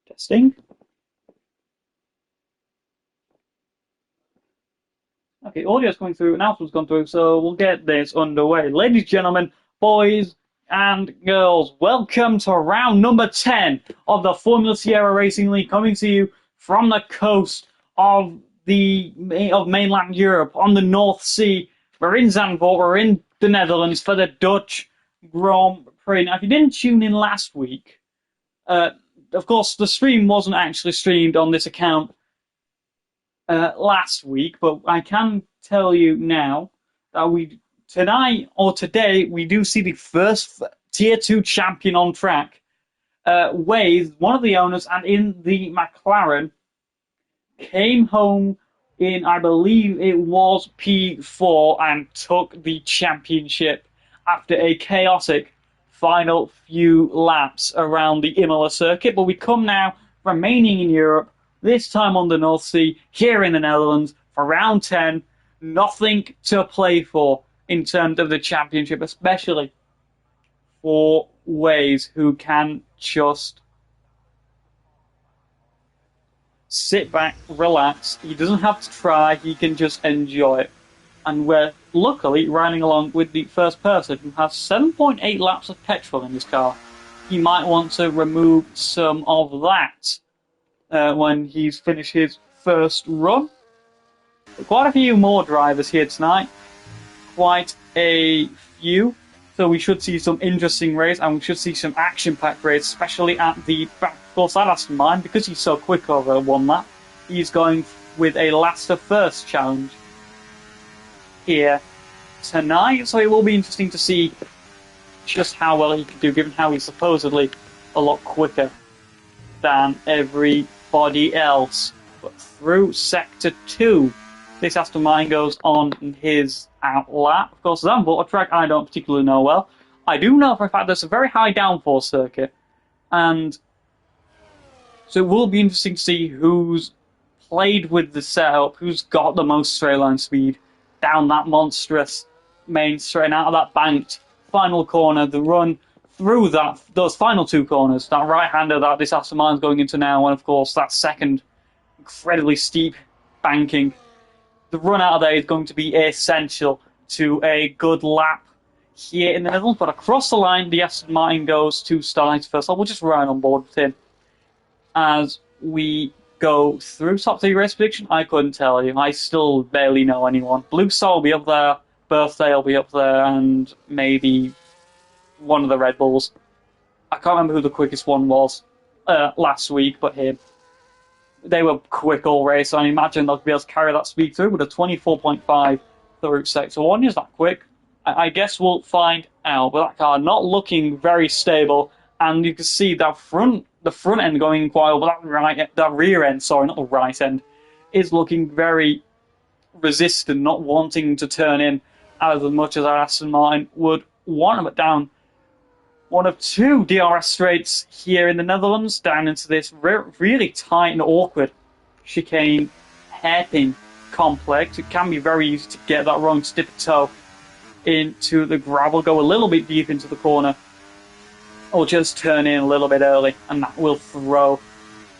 Testing. Okay, audio's coming through, announcement's gone through, so we'll get this underway. Ladies and gentlemen, boys and girls, welcome to round number 10 of the Formula Sierra Racing League, coming to you from the coast of mainland Europe on the North Sea. We're in Zandvoort, we're in the Netherlands for the Dutch Grand Prix. Now, if you didn't tune in last week, of course, the stream wasn't actually streamed on this account last week, but I can tell you now that today we do see the first Tier 2 champion on track. Waze, one of the owners, and in the McLaren, came home in, I believe it was P4, and took the championship after a chaotic final few laps around the Imola circuit. But we come now, remaining in Europe, this time on the North Sea, here in the Netherlands, for round 10. Nothing to play for in terms of the championship, especially for Waze, who can just sit back, relax. He doesn't have to try, he can just enjoy it. And we're luckily riding along with the first person who has 7.8 laps of petrol in his car. He might want to remove some of that when he's finished his first run. Quite a few more drivers here tonight. Quite a few. So we should see some interesting race, and we should see some action-packed race, especially at the back. Of course, that Aston Martin, because he's so quick over one lap, he's going with a last to first challenge here tonight. So it will be interesting to see just how well he can do, given how he's supposedly a lot quicker than everybody else. But through Sector 2, this Aston Martin goes on his out lap. Of course, Zandvoort, a track I don't particularly know well. I do know for a fact there's a very high downforce circuit, and so it will be interesting to see who's played with the setup, who's got the most straight line speed down that monstrous main straight, and out of that banked final corner, the run through those final two corners, that right-hander that this Aston Martin's going into now, and of course that second incredibly steep banking. The run out of there is going to be essential to a good lap here in the Netherlands. But across the line, the Aston Martin goes to Starlight first. We'll just ride on board with him as we go through. Top 3 race prediction, I couldn't tell you. I still barely know anyone. Blue Star will be up there, Birthday will be up there, and maybe one of the Red Bulls. I can't remember who the quickest one was last week, but him. They were quick all race, so I imagine they'll be able to carry that speed through with a 24.5 through Sector 1. Is that quick? I guess we'll find out. But that car not looking very stable, and you can see the front end going quite well, but that rear end, sorry, not the right end, is looking very resistant, not wanting to turn in as much as our Aston Martin would want. But down one of 2 DRS straights here in the Netherlands, down into this really tight and awkward chicane hairpin complex. It can be very easy to get that wrong, to dip a toe into the gravel, go a little bit deep into the corner, or just turn in a little bit early, and that will throw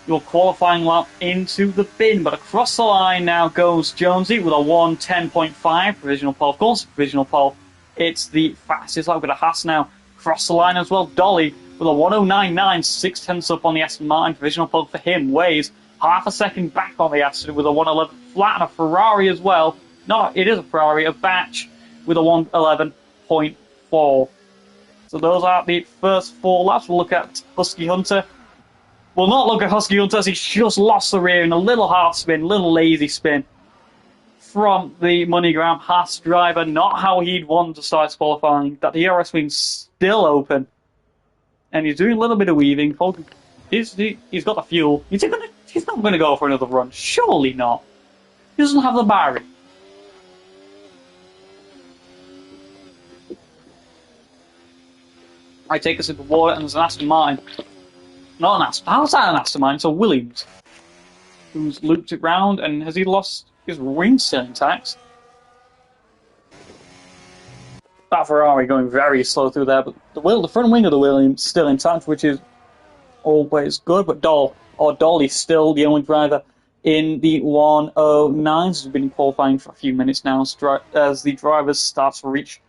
your qualifying lap into the bin. But across the line now goes Jonesy with a 1:10.5 provisional pole. Of course, provisional pole. It's the fastest lap with a Haas now. Cross the line as well, Dolly with a 1:09.9, 6/10 up on the Aston Martin. Provisional pole for him. Waze half a second back on the Aston with a 1:11 flat, and a Ferrari as well. No, it is a Ferrari, a Batch with a 1:11.4. So those are the first 4 laps. We'll look at Husky Hunter. We'll not look at Husky Hunter as he's just lost the rear in a little half spin, little lazy spin from the MoneyGram Haas driver. Not how he'd want to start qualifying. That DRS wing's still open, and he's doing a little bit of weaving. He's got the fuel. He's not going to go for another run. Surely not. He doesn't have the battery. I take a sip of water, and there's an Aston Martin. Not an Aston. How's that an Aston Martin? It's a Williams, who's looped it round, and has he lost his wing still intact? That Ferrari going very slow through there, but the front wing of the Williams still intact, which is always good. But Doll or Dolly's still the only driver in the 109s, who's been in qualifying for a few minutes now, as the drivers start to reach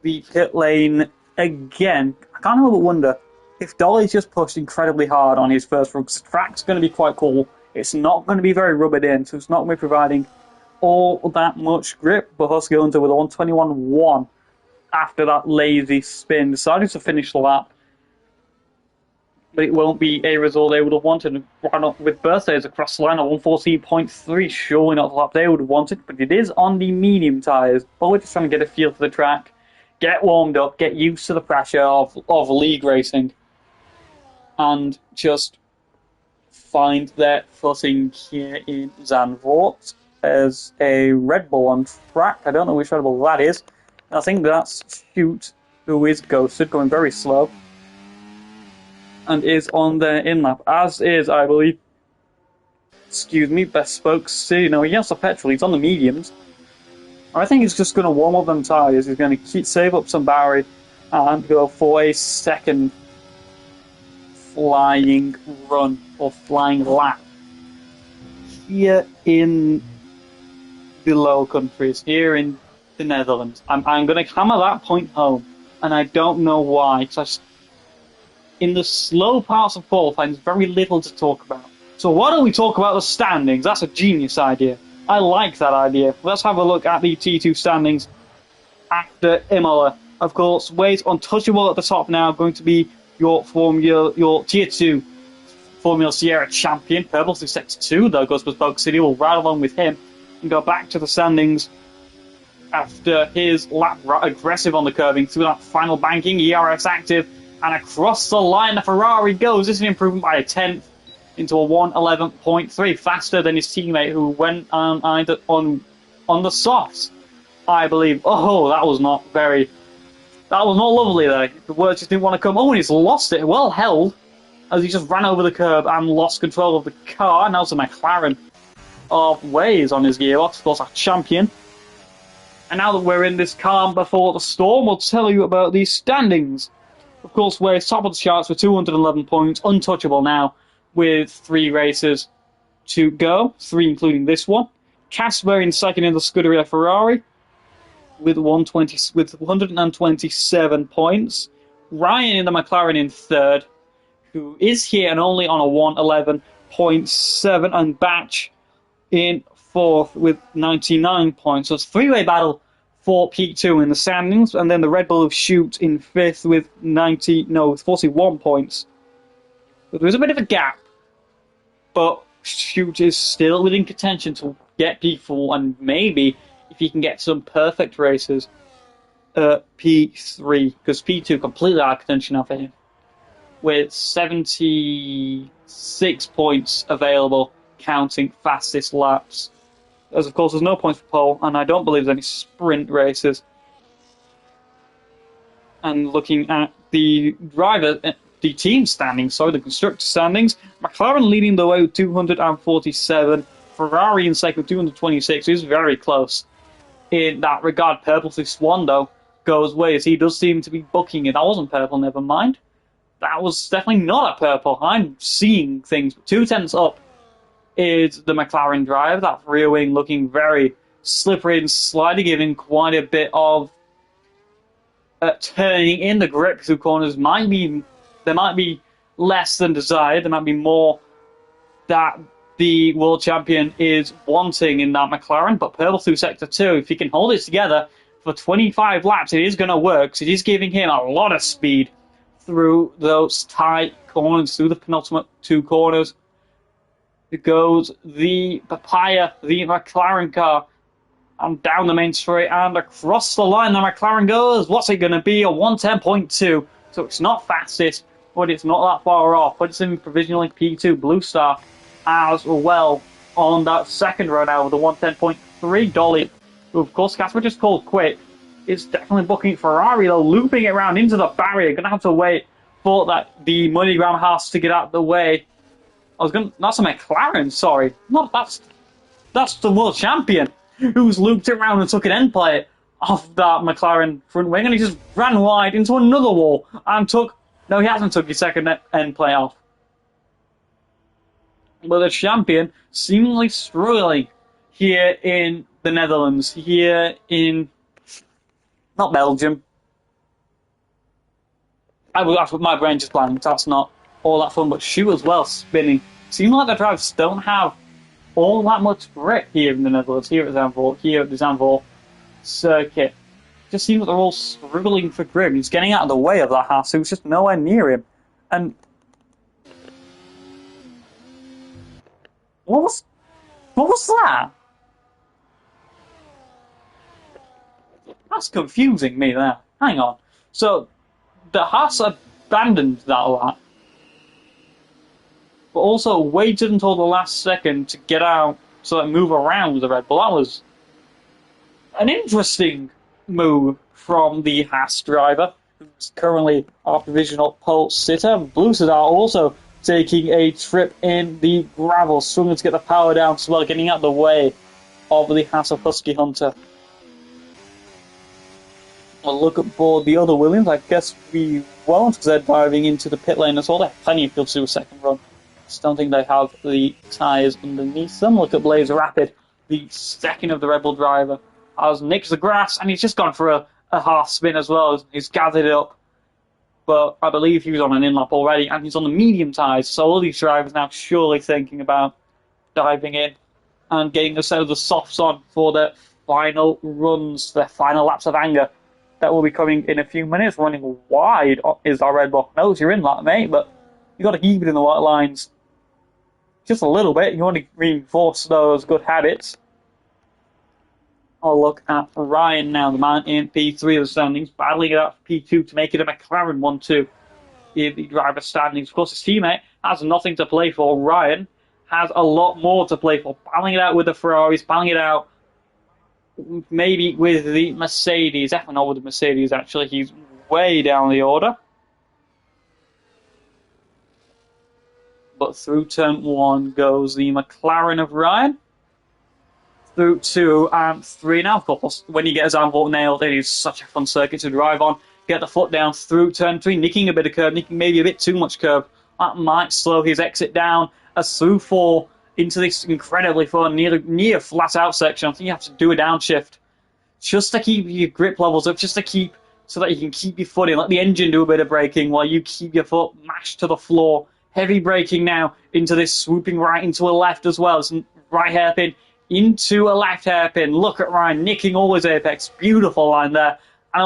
the pit lane again. I can't help but wonder if Dolly's just pushed incredibly hard on his first run, because the track's going to be quite cool. It's not going to be very rubbered in, so it's not going to be providing all that much grip. But Husky Hunter with a 121.1 after that lazy spin, decided to finish the lap. But it won't be a result they would have wanted. Run up with birthdays across the line at 114.3, surely not the lap they would have wanted, but it is on the medium tyres. But we're just trying to get a feel for the track, get warmed up, get used to the pressure of league racing, and just find their footing here in Zandvoort. There's a Red Bull on track. I don't know which Red Bull that is. I think that's Shoot, who is ghosted, going very slow, and is on their in-lap, as is, I believe, Bespoke City. No, he has the petrol, he's on the mediums. I think he's just going to warm up them tyres. He's going to save up some battery and go for a second flying run, or flying lap, here in the Low Countries, here in the Netherlands. I'm going to hammer that point home, and I don't know why, because in the slow parts of qualifying, there's very little to talk about. So why don't we talk about the standings? That's a genius idea. I like that idea. Let's have a look at the T2 standings after Imola. Of course, Wade's untouchable at the top now, going to be your Tier 2 Formula Sierra champion. Purple through Sector 2, though, goes Bespoke City. Will ride along with him and go back to the standings after his lap aggressive on the curbing through that final banking. ERS active, and across the line the Ferrari goes. This is an improvement by a tenth into a 111.3, faster than his teammate who went on the softs, I believe. Oh, that was not lovely there. The words just didn't want to come. Oh, and he's lost it. Well held, as he just ran over the curb and lost control of the car. Now it's a McLaren of Waze on his gearbox, of course, our champion. And now that we're in this calm before the storm, we'll tell you about these standings. Of course, we're top of the charts with 211 points, untouchable now, with 3 races to go, 3 including this one. Casper in second in the Scuderia Ferrari with 127 points. Ryan in the McLaren in third, who is here and only on a 111.7, and Batch in fourth with 99 points. So it's a 3-way battle for P2 in the standings, and then the Red Bull of Shoot in fifth with 41 points. But there's a bit of a gap, but Shoot is still within contention to get P4, and maybe if he can get some perfect races, P3, because P2 completely out of contention now for him, with 76 points available, counting fastest laps. As of course, there's no points for pole, and I don't believe there's any sprint races. And looking at the team standings, the constructor standings, McLaren leading the way with 247, Ferrari in second with 226, is very close in that regard. Purple through Swan, though, goes ways. He does seem to be booking it. That wasn't purple, never mind. That was definitely not a purple. I'm seeing things. 2 tenths up is the McLaren drive. That rear wing looking very slippery and sliding, giving quite a bit of turning in the grip through corners. There might be less than desired. There might be more that the world champion is wanting in that McLaren. But purple through sector 2, if he can hold it together for 25 laps, it is going to work. So it is giving him a lot of speed through those tight corners, through the penultimate 2 corners. It goes the Papaya, the McLaren car, and down the main straight and across the line the McLaren goes. What's it going to be? A 110.2. So it's not fastest, but it's not that far off. But it's in provisionally P2 Blue Star as well on that second row now with a 110.3. Dolly, who of course Casper just called quick, is definitely booking Ferrari though, looping it around into the barrier. Going to have to wait for the MoneyGram house to get out of the way. That's a McLaren, sorry. No, that's the world champion who's looped it around and took an end plate off that McLaren front wing, and he just ran wide into another wall and he hasn't took his second end plate off. But the champion seemingly struggling here in the Netherlands, here in not Belgium. That's what my brain just blanked. That's not all that fun, but Shoe as well spinning. Seems like the drivers don't have all that much grip here in the Netherlands, here at Zandvoort, here at the Zandvoort circuit. Just seems like they're all struggling for grip. He's getting out of the way of that Haas, who's just nowhere near him. And what was that? That's confusing me there. Hang on. So the Haas abandoned that lap, but also waited until the last second to get out so that move around the Red Bull. That was an interesting move from the Haas driver, who's currently our provisional pole sitter. Blue Cesar also taking a trip in the gravel, struggling to get the power down as well, getting out of the way of the Haas of Husky Hunter. A look at board the other Williams. I guess we won't, because they're diving into the pit lane as well. They have plenty of fuel to do a second run. Just don't think they have the tyres underneath them. Look at Blaze Rapid, the second of the Red Bull driver, has nicked the grass, and he's just gone for a half spin as well. He's gathered it up, but I believe he was on an in-lap already, and he's on the medium tyres, so all these drivers now surely thinking about diving in and getting a set of the softs on for their final runs, their final laps of anger. That will be coming in a few minutes. Running wide is our Red Bull. Knows you're in that, mate, but you've got to keep it in the white lines just a little bit. You want to reinforce those good habits. I'll look at Ryan now, the man in P3 of the standings, battling it out for P2 to make it a McLaren 1-2 in the driver standings. Of course, his teammate has nothing to play for. Ryan has a lot more to play for, battling it out with the Ferraris, battling it out maybe with the Mercedes. Definitely not with the Mercedes, actually. He's way down the order. But through turn 1 goes the McLaren of Ryan. Through 2 and 3 now, of course. When you get a Zandvoort nailed, it is such a fun circuit to drive on. Get the foot down through turn 3, nicking a bit of curve, nicking maybe a bit too much curve. That might slow his exit down. As through 4 into this incredibly fun near flat out section, I think you have to do a downshift just to keep your grip levels up, just to keep so that you can keep your foot in. Let the engine do a bit of braking while you keep your foot mashed to the floor. Heavy braking now into this, swooping right into a left as well. It's right hairpin into a left hairpin. Look at Ryan nicking all his apex. Beautiful line there. And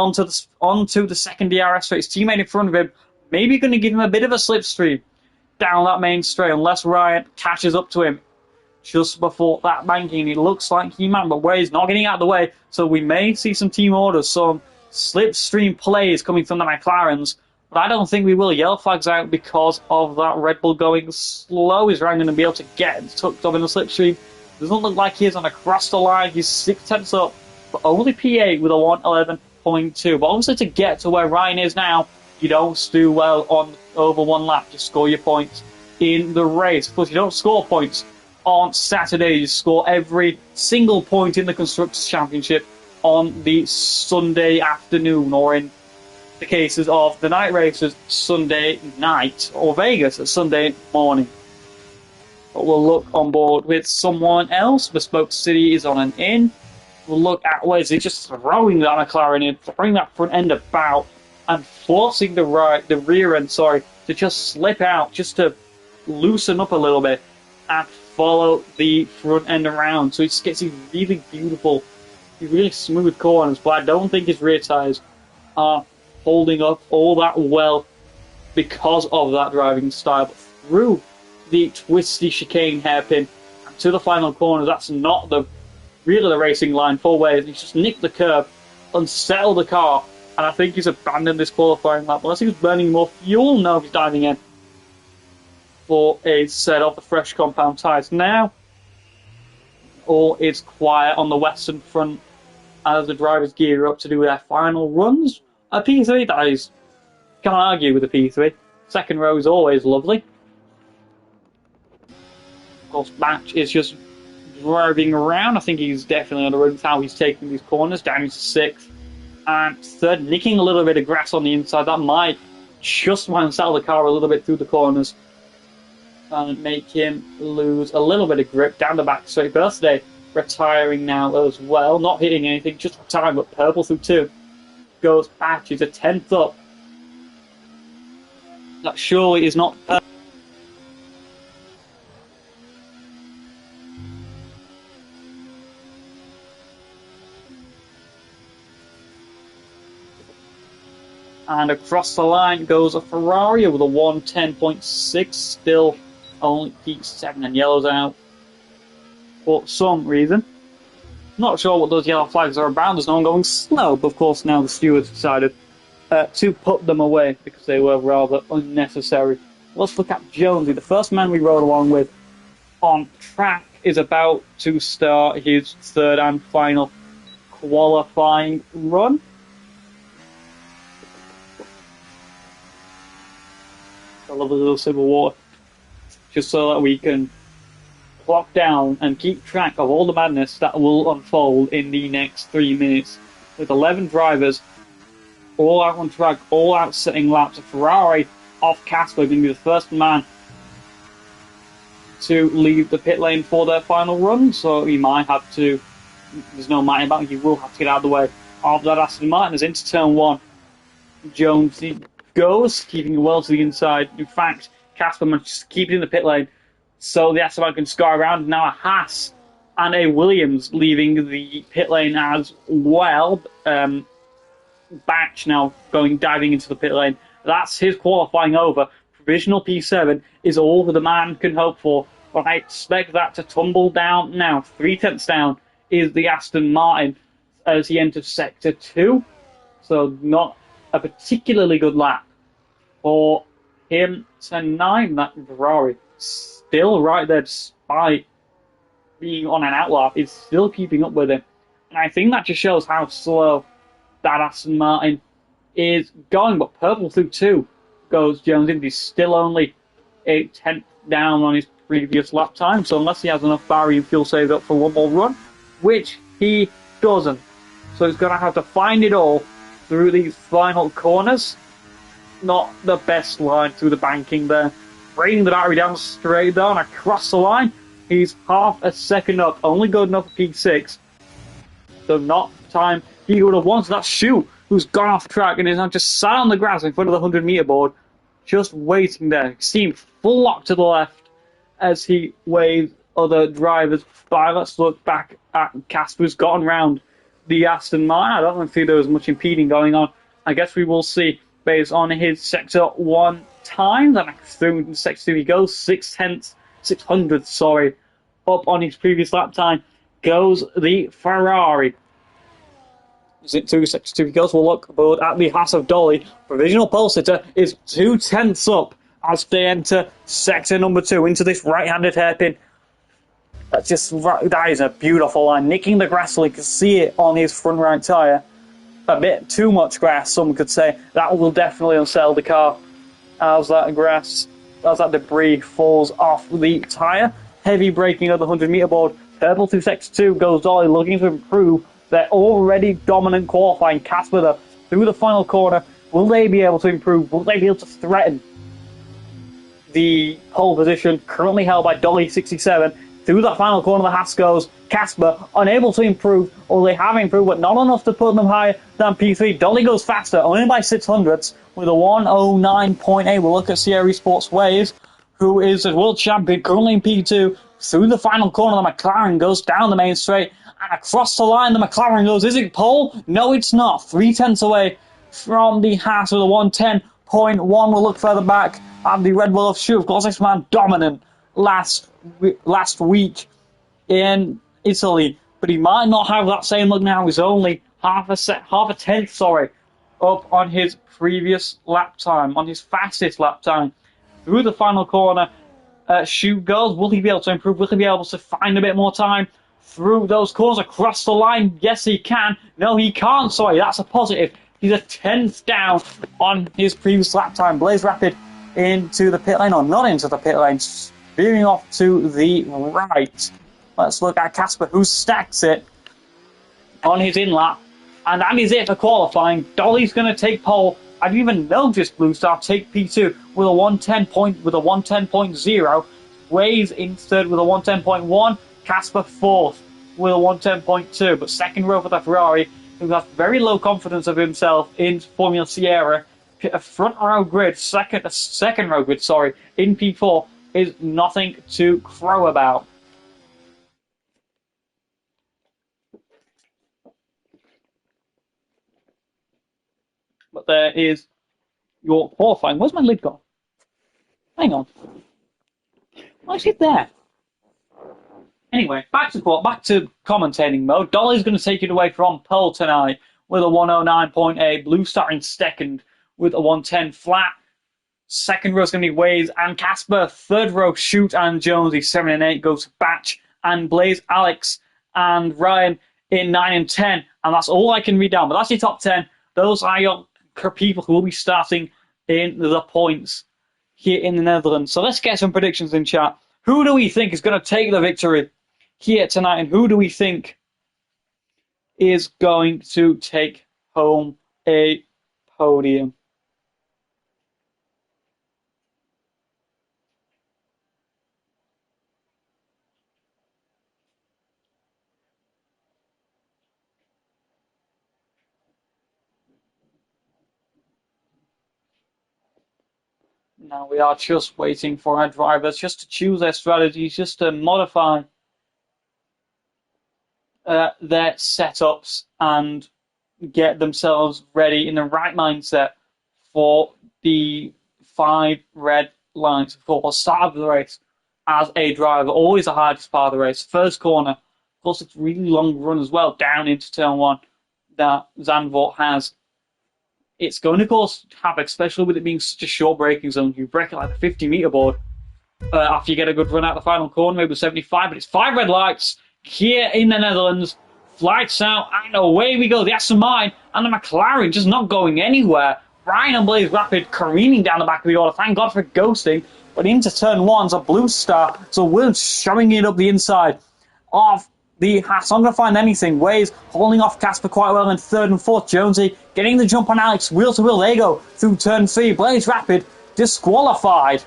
onto the second DRS for his teammate in front of him. Maybe going to give him a bit of a slipstream down that main straight, unless Ryan catches up to him just before that banking. It looks like he might, but where he's not getting out of the way. So we may see some team orders, some slipstream plays coming from the McLarens. But I don't think we will. Yellow flags out because of that Red Bull going slow. Is Ryan going to be able to get tucked up in the slipstream? Doesn't look like he is on across the line. He's 6 tenths up, but only P8 with a 111.2. But obviously to get to where Ryan is now, you don't do well on over one lap to score your points in the race. Of course, you don't score points on Saturday. You score every single point in the Constructors' Championship on the Sunday afternoon, or in the cases of the night races, Sunday night, or Vegas at Sunday morning. But we'll look on board with someone else. Bespoke City is on an in. We'll look at where is he just throwing that McLaren in, throwing that front end about, and forcing the rear end, to just slip out, just to loosen up a little bit and follow the front end around. So it gets these really beautiful, really smooth corners, but I don't think his rear tyres are holding up all that well because of that driving style. But through the twisty chicane hairpin to the final corner, that's not really the racing line for ways. He's just nicked the curb, unsettled the car, and I think he's abandoned this qualifying lap. Unless he was burning more fuel, no, he's diving in for a set of the fresh compound tyres. Now, all is quiet on the western front as the drivers gear up to do their final runs. A P3, that is, can't argue with a P3. Second row is always lovely. Of course, Batch is just driving around. I think he's definitely on the run. How he's taking these corners, down into 6th. And 3rd, nicking a little bit of grass on the inside. That might just unsettle the car a little bit through the corners. and make him lose a little bit of grip down the back straight. Birthday retiring now as well, not hitting anything, just retiring, but purple through 2. Goes back, he's a 10th up. That surely is not perfect. And across the line goes a Ferrari with a 110.6, still only P7 and yellows out for some reason. Not sure what those yellow flags are about. There's no one going slow, but of course now the stewards decided to put them away because they were rather unnecessary. Let's look at Jonesy. The first man we rode along with on track is about to start his third and final qualifying run. I love a little sip of water, just so that we can clock down and keep track of all the madness that will unfold in the next 3 minutes. With 11 drivers, all out on track, all out setting laps. A Ferrari off Casper going to be the first man to leave the pit lane for their final run, so he might have to, there's no might about it, he will have to get out of the way of that Aston Martin. As into turn 1, Jonesy goes, keeping it well to the inside. In fact, Casper manages to keep it in the pit lane, so the Aston Martin can score around. Now a Haas and a Williams leaving the pit lane as well. Batch now diving into the pit lane. That's his qualifying over. Provisional P7 is all that the man can hope for, but I expect that to tumble down now. 3/10 down is the Aston Martin as he enters Sector 2, so not a particularly good lap for him tonight. That Ferrari still right there despite being on an outlap, is still keeping up with him. And I think that just shows how slow that Aston Martin is going. But purple through 2 goes Jones in. He's still only 8/10 down on his previous lap time, so unless he has enough barrier fuel saved up for one more run, which he doesn't. So he's going to have to find it all through these final corners. Not the best line through the banking there. Bringing the battery down straight down across the line. He's half a second up, only good enough for P6. So not time he would have wanted. That Shoot, who's gone off track and is now just sat on the grass in front of the 100-meter board, just waiting there. He seemed flocked to the left as he waves other drivers by. Let's look back at Casper's gotten round the Aston Martin. I don't think there was much impeding going on. I guess we will see based on his Sector 1 time. Then through Sector 2 he goes, 600, up on his previous lap time goes the Ferrari. Is it 2 Sector 2 he goes? We'll look aboard at the Haas of Dolly. Provisional pole sitter is 2/10 up as they enter Sector number 2 into this right-handed hairpin. That is a beautiful line. Nicking the grass, so you can see it on his front right tyre. A bit too much grass, some could say. That will definitely unsettle the car as that debris falls off the tyre. Heavy braking of the 100-meter board. Purple through Sector 2 goes Dolly, looking to improve their already dominant qualifying. Casper through the final corner. Will they be able to improve? Will they be able to threaten the pole position currently held by Dolly 67? Through that final corner, the Haas goes. Casper unable to improve, or they have improved, but not enough to put them higher than P3. Dolly goes faster, only by 600ths, with a 109.8. We'll look at Sierra Sports Waves, who is a world champion, currently in P2. Through the final corner, the McLaren goes down the main straight, and across the line, the McLaren goes. Is it pole? No, it's not. 3/10 away from the Haas with a 110.1. We'll look further back at the Red Bull of Shoe. Of course, this man dominant last week in Italy, but he might not have that same look now. He's only half a tenth up on his previous lap time, on his fastest lap time. Through the final corner, Shoot goes. Will he be able to improve? Will he be able to find a bit more time through those corners across the line? Yes, he can. No, he can't. Sorry, that's a positive. He's a 10th down on his previous lap time. Blaze Rapid into the pit lane, or not into the pit lane, veering off to the right. Let's look at Casper, who stacks it on his in-lap. And that is it for qualifying. Dolly's going to take pole I didn't even notice Blue Star take P2 with a 110.0. Waze in third with a 110.1. Casper fourth with a 110.2. But second row for the Ferrari, who has very low confidence of himself in Formula Sierra. A front row grid, second row grid, sorry, in P4 is nothing to crow about. But there is your qualifying. Where's my lid gone? Hang on. Why is it there? Anyway, back to commentating mode. Dolly's going to take it away from pole tonight with a 109.8. Blue Star in second with a 110 flat. Second row is going to be Waze and Casper. Third row, Shoot and Jonesy. 7 and 8 goes to Batch and Blaze. Alex and Ryan in 9 and 10. And that's all I can read down. But that's your top 10. Those are your people who will be starting in the points here in the Netherlands. So let's get some predictions in chat. Who do we think is going to take the victory here tonight? And who do we think is going to take home a podium? Now we are just waiting for our drivers just to choose their strategies, just to modify their setups and get themselves ready in the right mindset for the 5 red lines. Of course, start of the race as a driver, always the hardest part of the race. First corner, of course, it's a really long run as well, down into turn 1 that Zandvoort has. It's going to cause havoc, especially with it being such a short braking zone. You brake it like the 50-meter board after you get a good run out the final corner, maybe 75. But it's 5 red lights here in the Netherlands. Lights out, and away we go. The Aston Martin and the McLaren just not going anywhere. Ryan and Blaze Rapid careening down the back of the order. Thank God for ghosting. But into turn 1's a Blue Star. So Williams showing it up the inside of the Haas. Not going to find anything. Waze holding off Casper quite well in third and fourth. Jonesy getting the jump on Alex. Wheel to wheel. They go through turn 3. Blaze Rapid disqualified.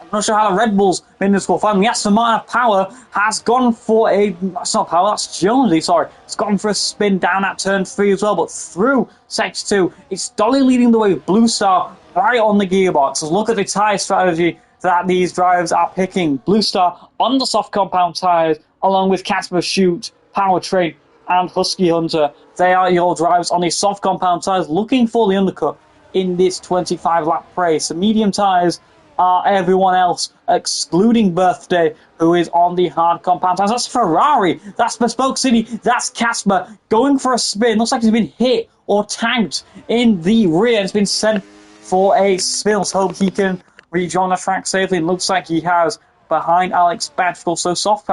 I'm not sure how the Red Bulls been disqualified. The Aston Martin Power has gone for a... That's not Power, that's Jonesy, sorry. It's gone for a spin down at turn 3 as well. But through sector 2, it's Dolly leading the way with Blue Star right on the gearbox. Look at the tyre strategy that these drivers are picking. Blue Star on the soft compound tyres, along with Casper, Shoot, Powertrain, and Husky Hunter. They are your drivers on the soft compound tyres, looking for the undercut in this 25-lap race. The medium tyres are everyone else, excluding Birthday, who is on the hard compound tyres. That's Ferrari, that's Bespoke City, that's Casper, going for a spin. Looks like he's been hit or tagged in the rear. It's been sent for a spin. Let's hope he can rejoin the track safely. It looks like he has behind Alex Batch. Also, the soft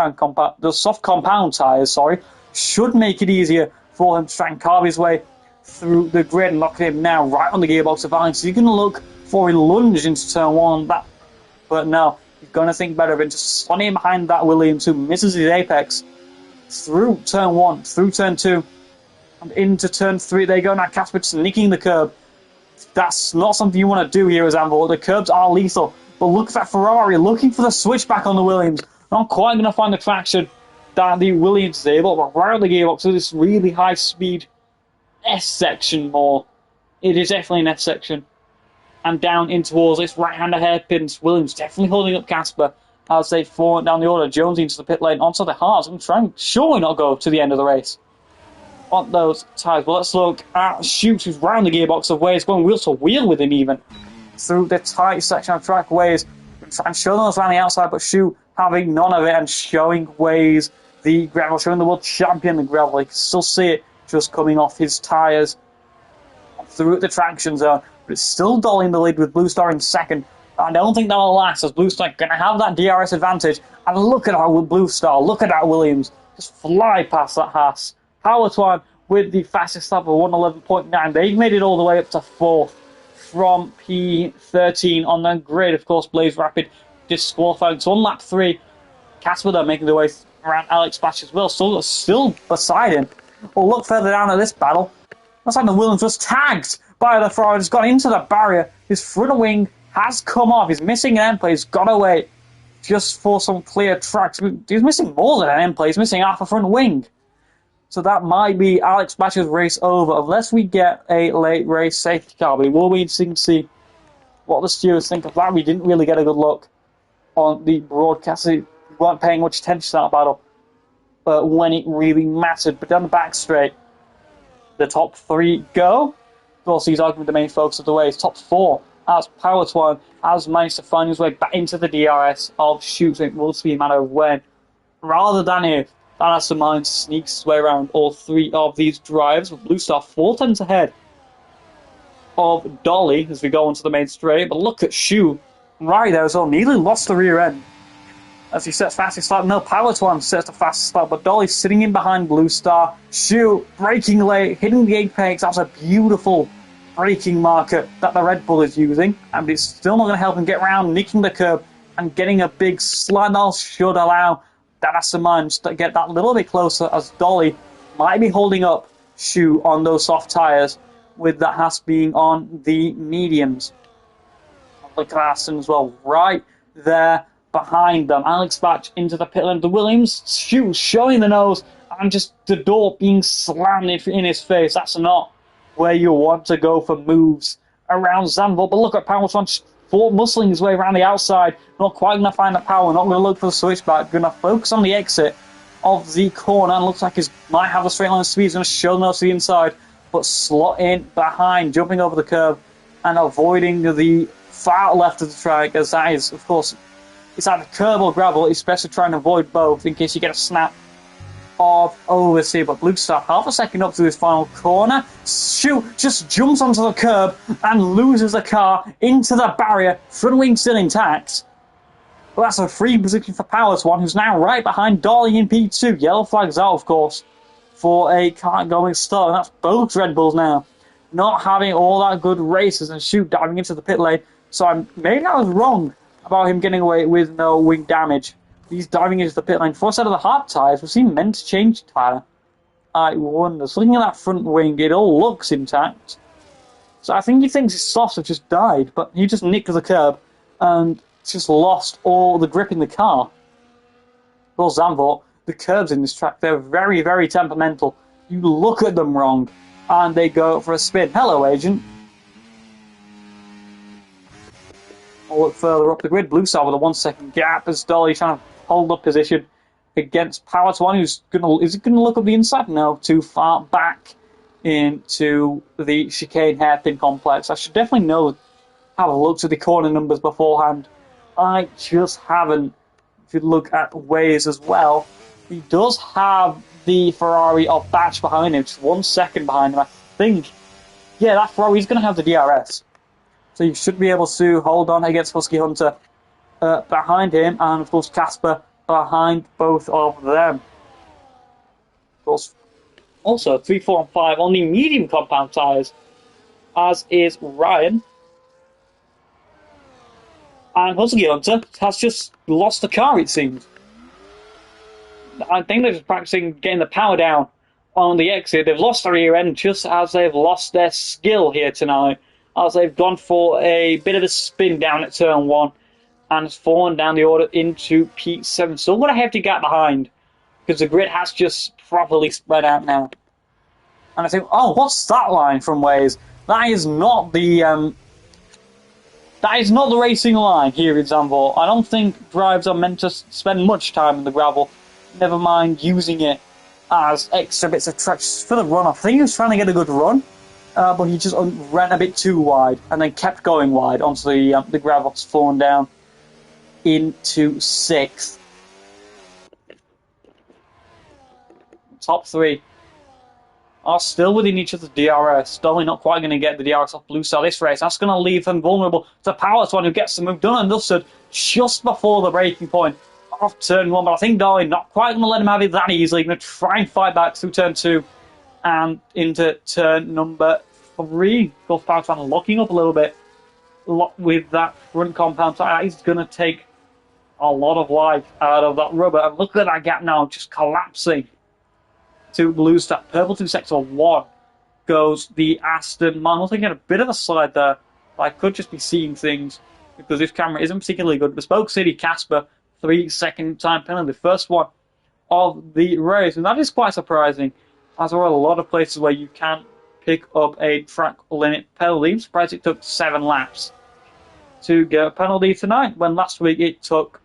compound tyres, should make it easier for him to try and carve his way through the grid. And look at him now, right on the gearbox of Alex. So you can look for a lunge into turn 1, but no, he's going to think better of it. Just slotting behind that Williams, who misses his apex through turn 1, through turn 2, and into turn 3. They go now. Casper just nicking the curb. That's not something you want to do here as Zandvoort. The curbs are lethal. But look at that Ferrari looking for the switchback on the Williams. Not quite going to find the traction that the Williams is able, but right on the gearbox to this really high speed S section more. It is definitely an S section. And down in towards this right-hander hairpins. Williams definitely holding up Casper as they fall down the order. Jones into the pit lane, onto the hards, and trying surely not go to the end of the race on those tyres. But let's look at Shoot, who's round the gearbox of Waze, going wheel to wheel with him even through the tight section of track. Waze trying to show those around the outside, but Shoot having none of it and showing Waze the gravel, showing the world champion the gravel. You can still see it just coming off his tyres through the traction zone. But it's still Dolly in the lead with Blue Star in second. I don't think that'll last, as Blue Star going to have that DRS advantage. And look at our Blue Star, look at that Williams. Just fly past that Haas. Powertwine with the fastest lap of 111.9. They've made it all the way up to 4th from P13 on the grid. Of course, Blaze Rapid disqualified. So on lap 3, Casper though making their way around Alex Batch as well. Still beside him. We'll look further down at this battle. Looks like the Williams was tagged by the Ferrari. Has gone into the barrier. His front wing has come off. He's missing an end plate. He's got to wait just for some clear tracks. He's missing more than an end plate. He's missing half a front wing. So that might be Alex Batch's race over, unless we get a late race safety car. But it will be interesting to see what the stewards think of that. We didn't really get a good look on the broadcast. We weren't paying much attention to that battle when it really mattered. But down the back straight, the top three go. Of course, he's arguing the main focus of the race. Top four, as Power has managed to find his way back into the DRS of Shoot. So it will be a matter of when, rather than if. Dynasty Mind sneaks his way around all three of these drives, with Blue Star 4 tenths ahead of Dolly as we go onto the main straight. But look at Shu right there as well. Nearly lost the rear end as he sets fastest start. No, Power sets the fastest start, but Dolly's sitting in behind Blue Star. Shu braking late, hitting the apex. That's a beautiful braking marker that the Red Bull is using, and it's still not going to help him get around, nicking the curb and getting a big slide. That should allow Dynasty Mind to get that little bit closer, as Dolly might be holding up Shu on those soft tyres, with that Haas being on the mediums. Look at Aston as well, right there behind them. Alex Batch into the pit lane. The Williams, Shu showing the nose, and just the door being slammed in his face. That's not where you want to go for moves around Zandvoort. But look at Power Ford muscling his way around the outside. Not quite going to find the power. Not going to look for the switchback. Going to focus on the exit of the corner. And looks like he might have a straight line of speed. He's going to show the nose to the inside, but slot in behind, jumping over the curb and avoiding the far left of the track, as that is, of course, it's either curb or gravel. Especially trying to avoid both in case you get a snap of oversteer. But Blue Star half a second up to his final corner. Shoot just jumps onto the curb and loses the car into the barrier. Front wing still intact. But that's a free position for Power Swan, who's now right behind Dolly in P2. Yellow flags out, of course, for a car going start. And that's both Red Bulls now not having all that good races, and Shoot diving into the pit lane. So maybe I was wrong about him getting away with no wing damage. He's diving into the pit lane. Force out of the hard tyres. Was he meant to change tyre? I wonder. So looking at that front wing, it all looks intact. So I think he thinks his softs have just died, but he just nicked the curb and just lost all the grip in the car. Well, Zandvoort, the curbs in this track, they're very, very temperamental. You look at them wrong, and they go for a spin. Hello, agent. I'll look further up the grid. Blue Star with a 1 second gap as Dolly trying to hold up position against Power Swan, who's is it gonna look up the inside? No, too far back into the chicane hairpin complex. I should definitely have a look at the corner numbers beforehand. I just haven't. If you look at Waze as well, he does have the Ferrari of Batch behind him, just 1 second behind him. I think, yeah, that Ferrari's going to have the DRS. So you should be able to hold on against Husky Hunter behind him, and of course Casper behind both of them. Of course, also 3, 4, and 5 on the medium compound tyres, as is Ryan. And Husky Hunter has just lost the car, it seems. I think they're just practicing getting the power down on the exit. They've lost the rear end just as they've lost their skill here tonight, as they've gone for a bit of a spin down at turn 1 and has fallen down the order into P7. Still got a hefty gap behind because the grid has just properly spread out now. And I think, oh, what's that line from Waze? That is not the racing line here in Zandvoort. I don't think drives are meant to spend much time in the gravel, never mind using it as extra bits of track for the run. I think he was trying to get a good run, but he just ran a bit too wide and then kept going wide onto the gravel, falling down into 6th. Top 3 are still within each other's DRS. Dolly not quite going to get the DRS off Blue Star this race. That's going to leave him vulnerable to Power Swan, who gets the move done and dusted just before the breaking point off turn 1. But I think Dolly not quite going to let him have it that easily. Going to try and fight back through turn 2 and into turn number 3. Of course, Power Swan locking up a little bit with that front compound tyre. He's going to take a lot of life out of that rubber. And look at that gap now, just collapsing to Blue Star. Purple to sector 1 goes the Aston Martin. Also get a bit of a slide there. I could just be seeing things because this camera isn't particularly good. Bespoke City Casper, 3-second time penalty, the first one of the race, and that is quite surprising, as there are a lot of places where you can pick up a track limit penalty. I'm surprised it took 7 laps to get a penalty tonight, when last week it took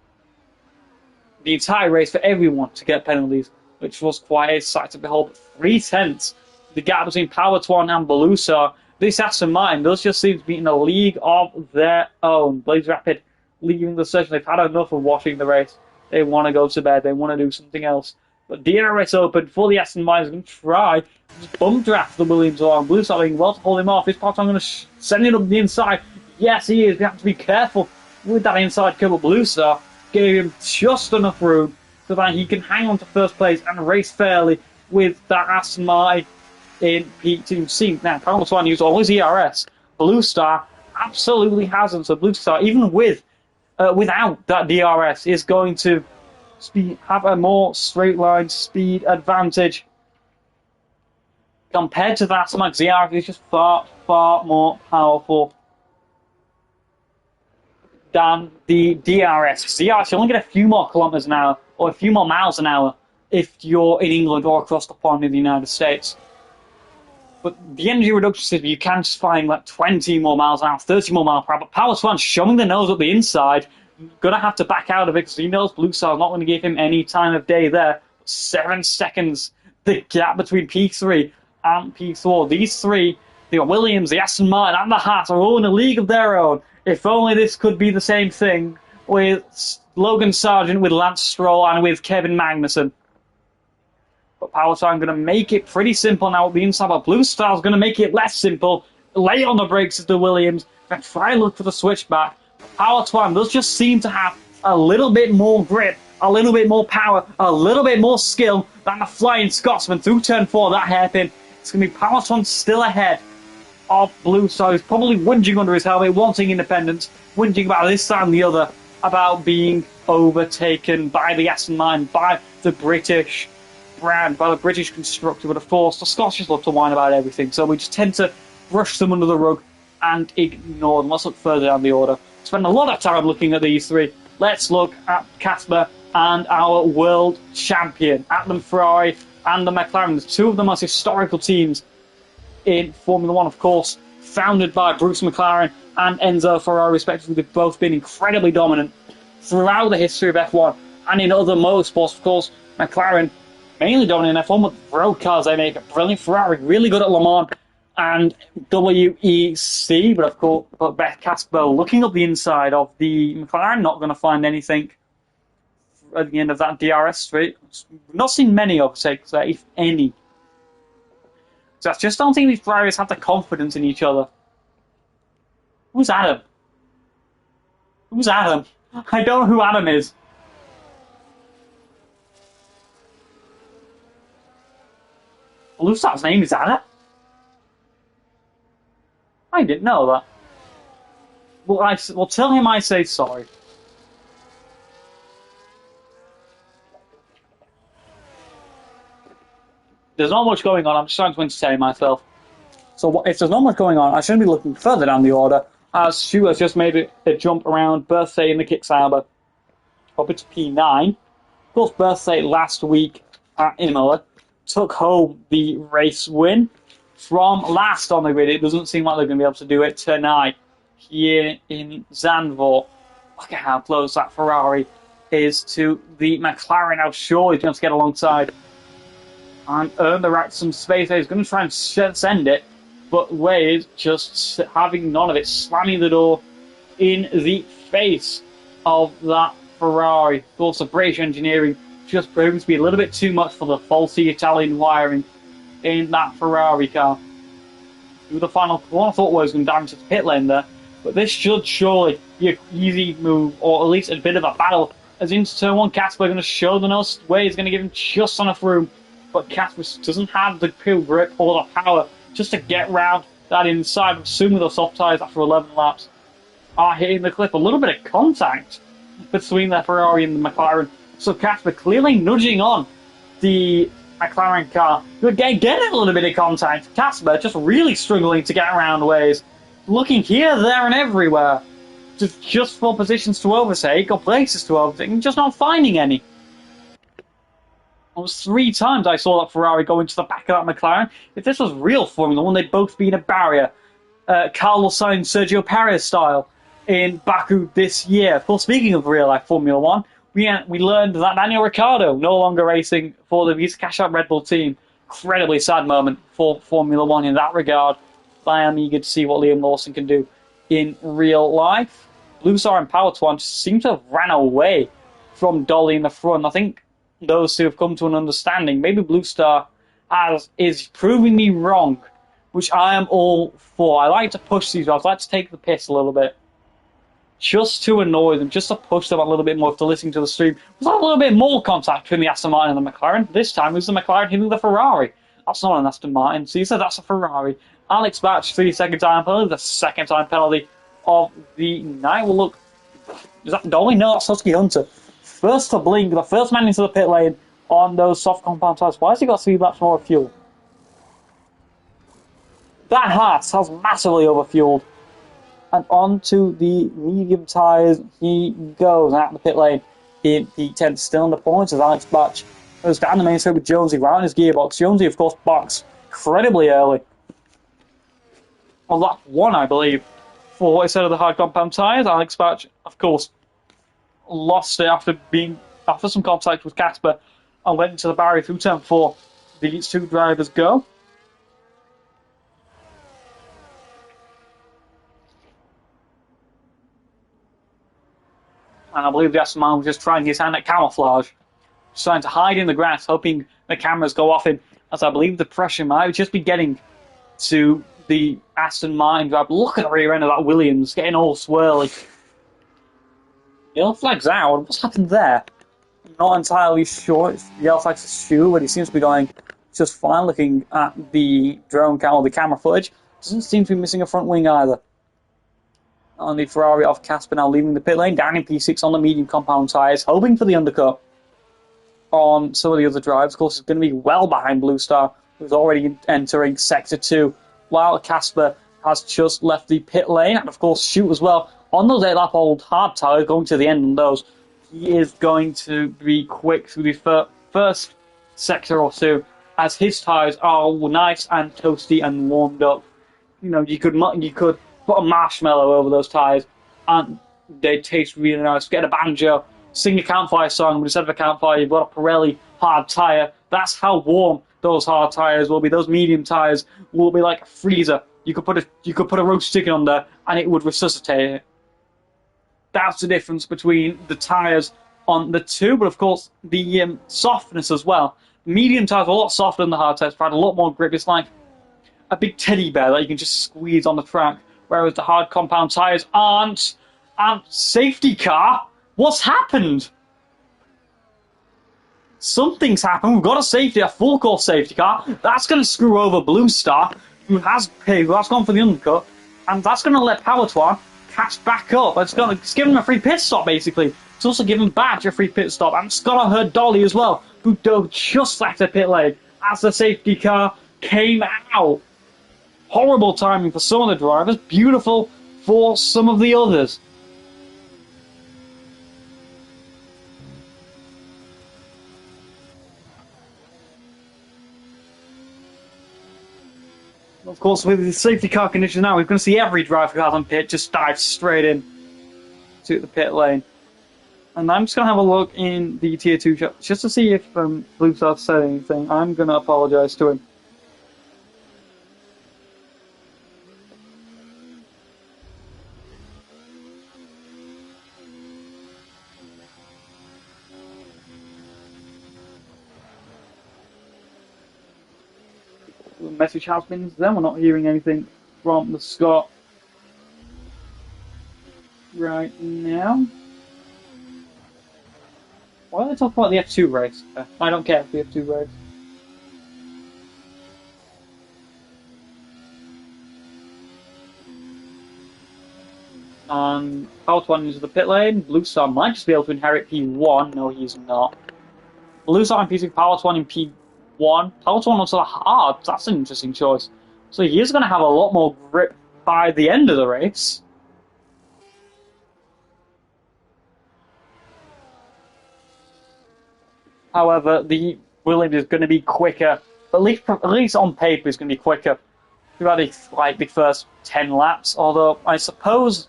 the entire race for everyone to get penalties, which was quite a sight to behold. 3/10, the gap between Power-Twan and Belusa. This Aston Martin does just seem to be in a league of their own. Blaze Rapid leaving the session. They've had enough of watching the race. They want to go to bed. They want to do something else. But DRS open for the Aston Martin. Is going to try to bump draft the Williams along. Blue Star doing well to hold him off. Is Power-Twan going to send it up the inside? Yes, he is. We have to be careful with that inside curve. Blue Star gave him just enough room so that he can hang on to first place and race fairly with that Aston Martin in P2C. Now, Power-Twan used all his ERS. Blue Star absolutely hasn't. So Blue Star, even without that DRS, is going to have a more straight line speed advantage compared to that. Like ZR is just far, far more powerful than the DRS. DRS, you only get a few more kilometers an hour or a few more miles an hour if you're in England or across the pond in the United States. But the energy reduction system, you can just find like 20 more miles an hour, 30 more miles per hour. But Power-Twan showing the nose up the inside, going to have to back out of it because he knows Blue Star's not going to give him any time of day there. 7 seconds, the gap between P3 and P4. These three, the Williams, the Aston Martin, and the Haas, are all in a league of their own. If only this could be the same thing with Logan Sargent, with Lance Stroll, and with Kevin Magnussen. But Power-Twan going to make it pretty simple now at the inside, but Blue Star's going to make it less simple. Lay on the brakes as the Williams, then try and look for the switchback. Power-Twan does just seem to have a little bit more grip, a little bit more power, a little bit more skill than the Flying Scotsman through turn 4, that hairpin. It's going to be Power-Twan still ahead of Blue Star. He's probably whinging under his helmet, wanting independence, whinging about this side and the other, about being overtaken by the Aston Martin, by the British brand, by the British constructor. But of course, the Scots just love to whine about everything, so we just tend to brush them under the rug and ignore them. Let's look further down the order. Spend a lot of time looking at these three. Let's look at Casper and our world champion, at the Ferrari and the McLaren. The two of the most historical teams in Formula One, of course, founded by Bruce McLaren and Enzo Ferrari, respectively. They've both been incredibly dominant throughout the history of F1 and in other motorsports. Of course, McLaren mainly dominant in F1, but the road cars they make are brilliant. Ferrari really good at Le Mans and WEC, but of course, Beth Casper looking up the inside of the McLaren, not going to find anything at the end of that DRS straight. We've not seen many overtakes there, if any. So I just don't think these drivers have the confidence in each other. Who's Adam? Who's Adam? I don't know who Adam is. Blue Star's name is Adam? I didn't know that. Well, tell him I say sorry. There's not much going on. I'm just trying to entertain myself. So if there's not much going on, I shouldn't be looking further down the order, as Shu has just made a jump around Birthday in the Kicksauber up into P9. Of course, Birthday last week at Imola took home the race win from last on the grid. It doesn't seem like they're going to be able to do it tonight here in Zandvoort. Look at how close that Ferrari is to the McLaren. How sure he's going to get alongside and earn the right to some space. He's going to try and send it, but Wade just having none of it, slamming the door in the face of that Ferrari. Of course, the British engineering just proving to be a little bit too much for the faulty Italian wiring in that Ferrari car. With the final one, I thought was going to damage the pit lane there, but this should surely be an easy move, or at least a bit of a battle. As into turn 1, Casper going to show the nose. Wade is going to give him just enough room, but Casper doesn't have the pure grip or the power just to get round that inside. Assuming those soft tyres after 11 laps are hitting the cliff. A little bit of contact between the Ferrari and the McLaren. So Casper clearly nudging on the McLaren car. Good getting a little bit of contact. Casper just really struggling to get around ways. Looking here, there, and everywhere. Just for positions to overtake or places to overtake, and just not finding any. It was 3 times I saw that Ferrari go into the back of that McLaren. If this was real Formula 1, they'd both be in a barrier. Carlos Sainz, Sergio Perez style in Baku this year. Of course, speaking of real-life Formula 1, we learned that Daniel Ricciardo no longer racing for the Visa Cash Out Red Bull team. Incredibly sad moment for Formula 1 in that regard. I am eager to see what Liam Lawson can do in real life. Blue Star and Power Twan seem to have ran away from Dolly in the front. I think those two have come to an understanding. Maybe Blue Star is proving me wrong, which I am all for. I like to push these guys. I like to take the piss a little bit. Just to annoy them, just to push them a little bit more, to listen to the stream. There's a little bit more contact between the Aston Martin and the McLaren. This time it was the McLaren hitting the Ferrari. That's not an Aston Martin. So you said that's a Ferrari. Alex Batch, 3-second time penalty. The second time penalty of the night. Well, look, is that Dolly? No, that's Husky Hunter. First to blink, the first man into the pit lane on those soft compound tyres. Why has he got 3 laps more fuel? That Haas has massively overfueled. And onto the medium tyres he goes out the pit lane in P10. Still in the points as Alex Batch goes down the main straight with Jonesy right in his gearbox. Jonesy, of course, boxed incredibly early. On lap 1, I believe, for what he said of the hard compound tyres. Alex Batch, of course, lost it after some contact with Casper and went into the barrier through turn 4. These two drivers go. And I believe the Aston Martin was just trying his hand at camouflage. Just trying to hide in the grass, hoping the cameras go off him, as I believe the pressure might just be getting to the Aston Martin driver. Look at the rear end of that Williams, getting all swirly. Yellow flag's out. What's happened there? Not entirely sure. It's yellow flag's a shoe, but he seems to be going just fine. Looking at the drone camera, the camera footage, doesn't seem to be missing a front wing either. On the Ferrari off Casper now leaving the pit lane, down in P6 on the medium compound tyres, hoping for the undercut on some of the other drives. Of course, it's going to be well behind Blue Star, who's already entering Sector 2, while Casper has just left the pit lane, and of course Shoot as well. On those 8-lap old hard tyres, going to the end on those, he is going to be quick through the first sector or two, as his tyres are nice and toasty and warmed up. You know, you could put a marshmallow over those tyres, and they taste really nice. Get a banjo, sing a campfire song, but instead of a campfire, you've got a Pirelli hard tyre. That's how warm those hard tyres will be. Those medium tyres will be like a freezer. You could put a roast chicken on there, and it would resuscitate it. That's the difference between the tyres on the two, but of course the softness as well. Medium tyres are a lot softer than the hard tyres, provide a lot more grip. It's like a big teddy bear that you can just squeeze on the track, whereas the hard compound tyres aren't. And safety car? What's happened? Something's happened. We've got a full course safety car. That's going to screw over Blue Star, who has gone for the undercut, and that's going to let Powertwan catch back up. It's given him a free pit stop, basically. It's also given Badge a free pit stop, and it's going to hurt Dolly as well, who just left the pit lane as the safety car came out. Horrible timing for some of the drivers, beautiful for some of the others. Of course, with the safety car conditions now, we're going to see every driver who has on pit just dive straight in to the pit lane. And I'm just going to have a look in the Tier 2 shot, just to see if Blue Star said anything. I'm going to apologise to him. The message has been then. We're not hearing anything from the Scot right now. Why don't they talk about the F2 race? I don't care for the F2 race. And Power1 into the pit lane. Blue Star might just be able to inherit P1. No, he's not. Blue Star in P6, Power1 in one. Power one onto the hard. That's an interesting choice. So he is going to have a lot more grip by the end of the race. However, the Williams is going to be quicker. At least on paper, it's going to be quicker throughout the first 10 laps. Although I suppose,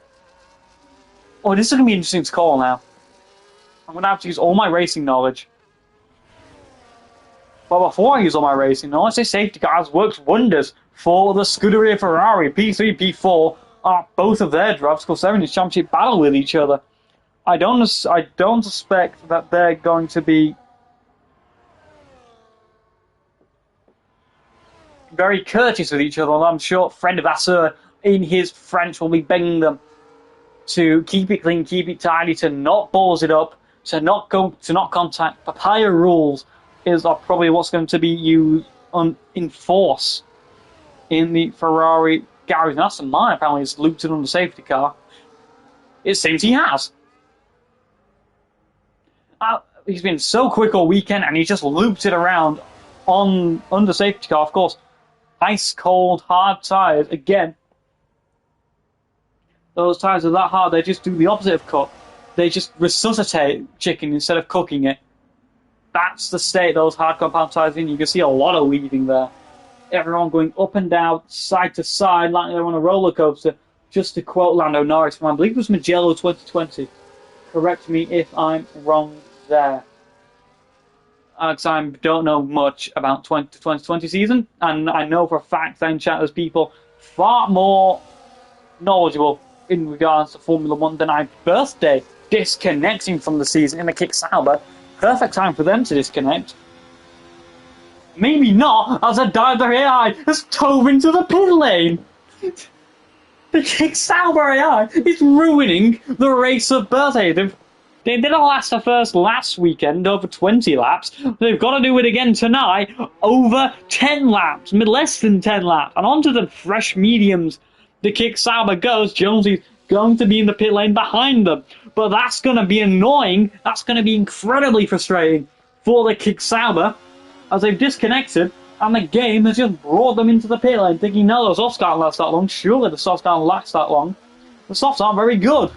this is going to be interesting to call now. I'm going to have to use all my racing knowledge. But before I use all my racing knowledge, this safety car has worked wonders for the Scuderia Ferrari. P3, P4 are both of their drivers because they're in a championship battle with each other. I don't suspect that they're going to be very courteous with each other, and I'm sure friend of Vasseur in his French will be begging them to keep it clean, keep it tidy, to not balls it up, to not contact. Papaya rules are probably what's going to be used in force in the Ferrari garage. And Aston Martin apparently has looped it on the safety car. It seems he has. He's been so quick all weekend, and he just looped it around on the safety car. Of course, ice cold, hard tyres. Again, those tyres are that hard, they just do the opposite of cook. They just resuscitate chicken instead of cooking it. That's the state those hard compound tyres in. You can see a lot of weaving there. Everyone going up and down, side to side, like they're on a roller coaster. Just to quote Lando Norris from, I believe it was Mugello 2020. Correct me if I'm wrong there. Because I don't know much about 2020 season, and I know for a fact that in chat there's people far more knowledgeable in regards to Formula 1 than I. Birthday disconnecting from the season in the Kick Sauber. Perfect time for them to disconnect. Maybe not, as a diver AI has dove into the pit lane. The Kick Sauber AI is ruining the race of birthday. They did a last first last weekend over 20 laps. They've got to do it again tonight over 10 laps, less than 10 laps. And onto the fresh mediums. The Kick Sauber goes. Jonesy's going to be in the pit lane behind them. But that's going to be annoying. That's going to be incredibly frustrating for the Kick Sauber as they've disconnected. And the game has just brought them into the pit lane, thinking, no, the softs can't last that long. Surely the softs can't last that long. The softs aren't very good.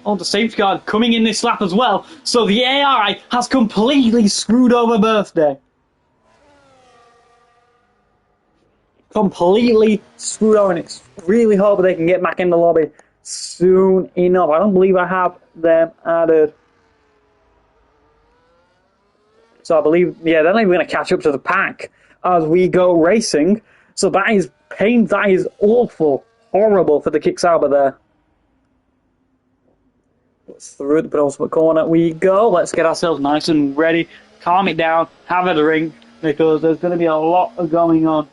Oh, the safety car coming in this lap as well. So the AI has completely screwed over Birthday. Completely screwed over, and it's really hope they can get back in the lobby soon enough. I don't believe I have them added. So I believe, they're not even going to catch up to the pack as we go racing. So that is pain. That is awful. Horrible for the Kick Sauber there. Through the penultimate corner we go. Let's get ourselves nice and ready. Calm it down. Have a drink, because there's going to be a lot going on.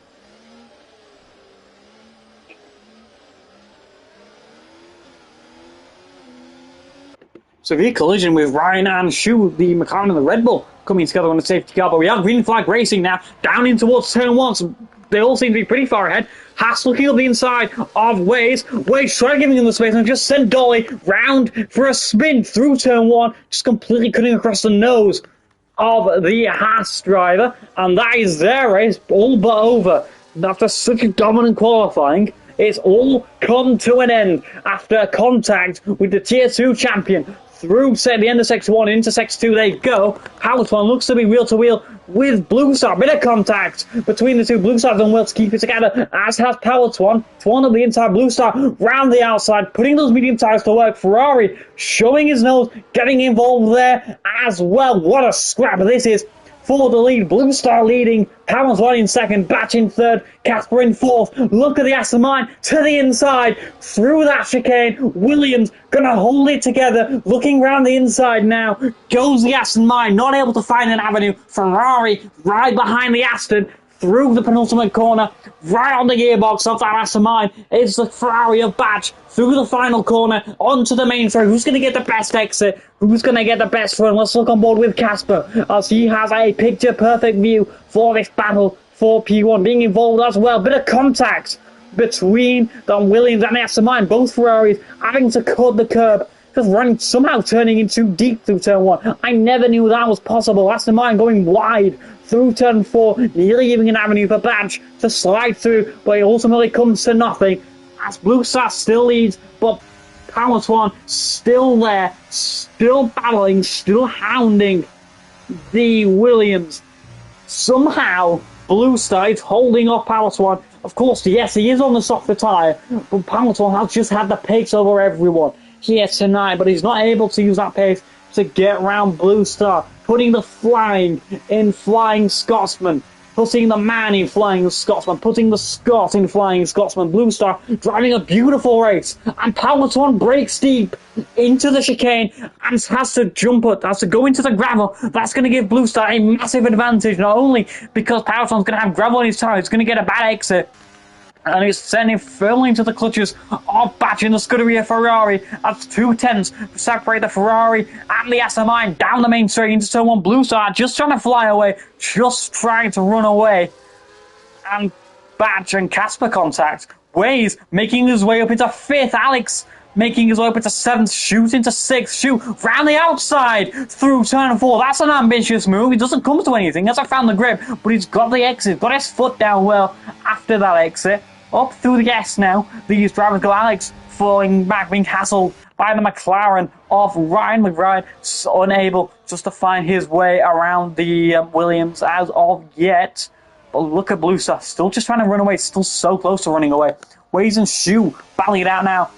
Severe collision with Ryan and Shu, the McLaren and the Red Bull, coming together on the safety car. But we have green flag racing now, down in towards turn one. So they all seem to be pretty far ahead. Haas looking up the inside of Waze. Waze trying to give him the space and just sent Dolly round for a spin through turn one, just completely cutting across the nose of the Haas driver. And that is their race all but over. After such a dominant qualifying, it's all come to an end after contact with the Tier 2 champion. Through the end of Sector 1 into Sector 2 they go. Powertron looks to be wheel-to-wheel with Blue Star. Bit of contact between the two. Blue Star's done well to keep it together, as has Powertron. Twan of the inside, Blue Star round the outside, putting those medium tyres to work. Ferrari showing his nose, getting involved there as well. What a scrap this is for the lead. Blue Star leading, Powertron in second, Batch in third, Casper in fourth. Look at the Aston Martin to the inside, through that chicane. Williams gonna hold it together, looking round the inside now. Goes the Aston Martin, not able to find an avenue. Ferrari right behind the Aston, through the penultimate corner, right on the gearbox of that Aston Martin. It's the Ferrari of Batch through the final corner, onto the main throw. Who's going to get the best exit? Who's going to get the best run? Let's look on board with Casper, as he has a picture-perfect view for this battle for P1. Being involved as well. Bit of contact between the Williams and the Aston Martin. Both Ferraris having to cut the curb, just running, somehow turning in too deep through turn 1. I never knew that was possible. Aston Martin going wide through turn 4, nearly giving an avenue for Badge to slide through, but it ultimately comes to nothing as Blue Star still leads, but Power Swan still there, still battling, still hounding the Williams. Somehow, Blue Star is holding off Power Swan. Of course, yes, he is on the softer tyre, but Power Swan has just had the pace over everyone here tonight, but he's not able to use that pace to get round Blue Star, putting the Flying in Flying Scotsman, putting the Man in Flying Scotsman, putting the Scot in Flying Scotsman. Blue Star driving a beautiful race, and Power Swan breaks deep into the chicane and has to jump it, has to go into the gravel. That's going to give Blue Star a massive advantage, not only because Power Swan's going to have gravel on his tyre, it's going to get a bad exit, and it's sending firmly into the clutches of Batch in the Scuderia Ferrari. That's 2/10 to separate the Ferrari and the Aston Martin down the main straight into turn 1. Blue Star just trying to fly away, just trying to run away. And Batch and Casper contact. Waze making his way up into 5th. Alex making his way up into 7th. Shoot into 6th. Shoot round the outside through turn 4. That's an ambitious move. He doesn't come to anything. As I found the grip, but he's got the exit. Got his foot down well after that exit. Up through the gas now. These drivers go. Alex falling back, being hassled by the McLaren of Ryan McBride. Unable just to find his way around the Williams as of yet. But look at Blue Star, still just trying to run away, still so close to running away. Waze and Shoe battling it out now.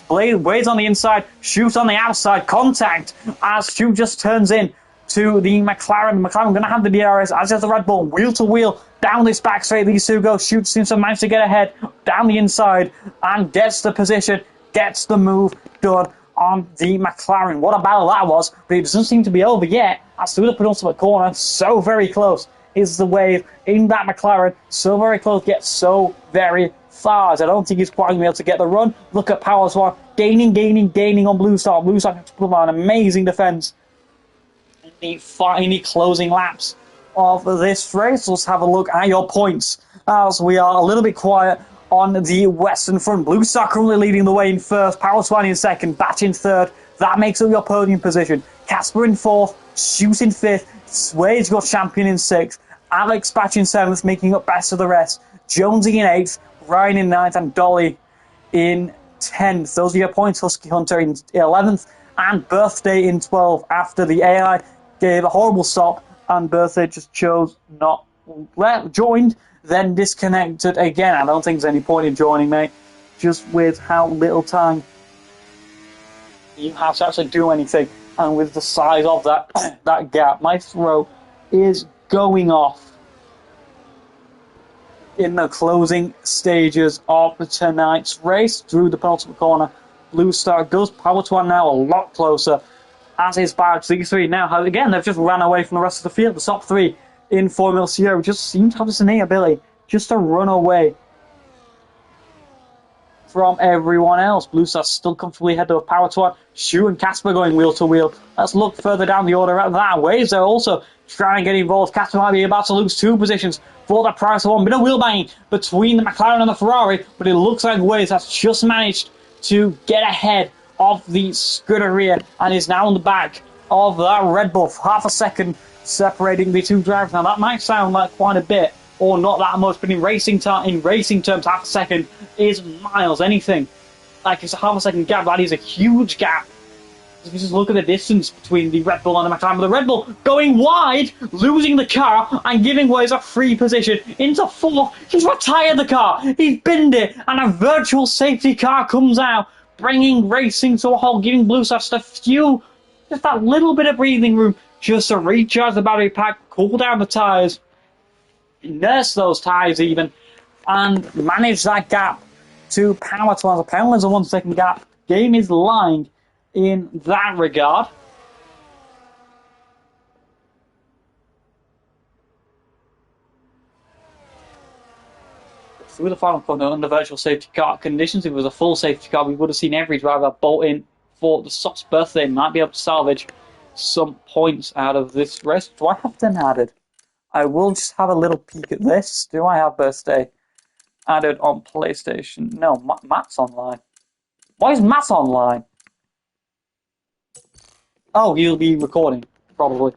Wade's on the inside, Shoe's on the outside. Contact as Shoe just turns in to the McLaren. McLaren going to have the DRS, as does the Red Bull, wheel to wheel down this back straight. These two go. Shoot seems to manage to get ahead down the inside and gets the position, gets the move done on the McLaren. What a battle that was, but it doesn't seem to be over yet. As through the penultimate corner, so very close is the Wave in that McLaren. So very close, gets so very far. I don't think he's quite going to be able to get the run. Look at Power Swan gaining on Blue Star. Blue Star to put on an amazing defence in the closing laps of this race. Let's have a look at your points as we are a little bit quiet on the Western Front. Blue Star currently leading the way in 1st, Power Swan in 2nd, Batch in 3rd. That makes up your podium position. Casper in 4th, Shoot in 5th, Wade's got champion in 6th, Alex Batch in 7th, making up best of the rest. Jonesy in 8th, Ryan in 9th, and Dolly in 10th. Those are your points. Husky Hunter in 11th, and Birthday in 12th. After the AI gave a horrible stop, and Birthday just chose not joined, then disconnected again. I don't think there's any point in joining, mate. Just with how little time you have to actually do anything, and with the size of that gap, my throat is going off in the closing stages of tonight's race. Through the penultimate corner, Blue Star goes. Power Swan now a lot closer, as is Badge. These three now have, again, they've just ran away from the rest of the field. The top 3 in Formula Sierra just seem to have this innate ability just to run away from everyone else. Blue Star still comfortably ahead of Power Swan. Shu and Casper going wheel to wheel. Let's look further down the order at that. Waves are also trying to get involved. Casper might be about to lose 2 positions for the price of 1. Bit of wheel banging between the McLaren and the Ferrari, but it looks like Waves has just managed to get ahead of the Scuderia and is now on the back of that Red Bull. Half a second separating the two drivers. Now that might sound like quite a bit, or not that much, but in racing terms, half a second is miles. Anything like it's a half a second gap, that is a huge gap. If you just look at the distance between the Red Bull and the McLaren, the Red Bull going wide, losing the car and giving Waves a free position into 4th. He's retired the car, he's binned it, and a virtual safety car comes out, bringing racing to a halt, giving Blue Star just that little bit of breathing room just to recharge the battery pack, cool down the tyres, nurse those tyres even, and manage that gap to Power Swan. So Power is a 1 second gap. Game is lying in that regard. Through the final corner under virtual safety car conditions, if it was a full safety car, we would have seen every driver bolt in for the Soft's birthday. Might be able to salvage some points out of this race. Do I have 10 added? I will just have a little peek at this. Do I have birthday added on PlayStation. No, Matt's online. Why is Matt online? Oh, he'll be recording, probably.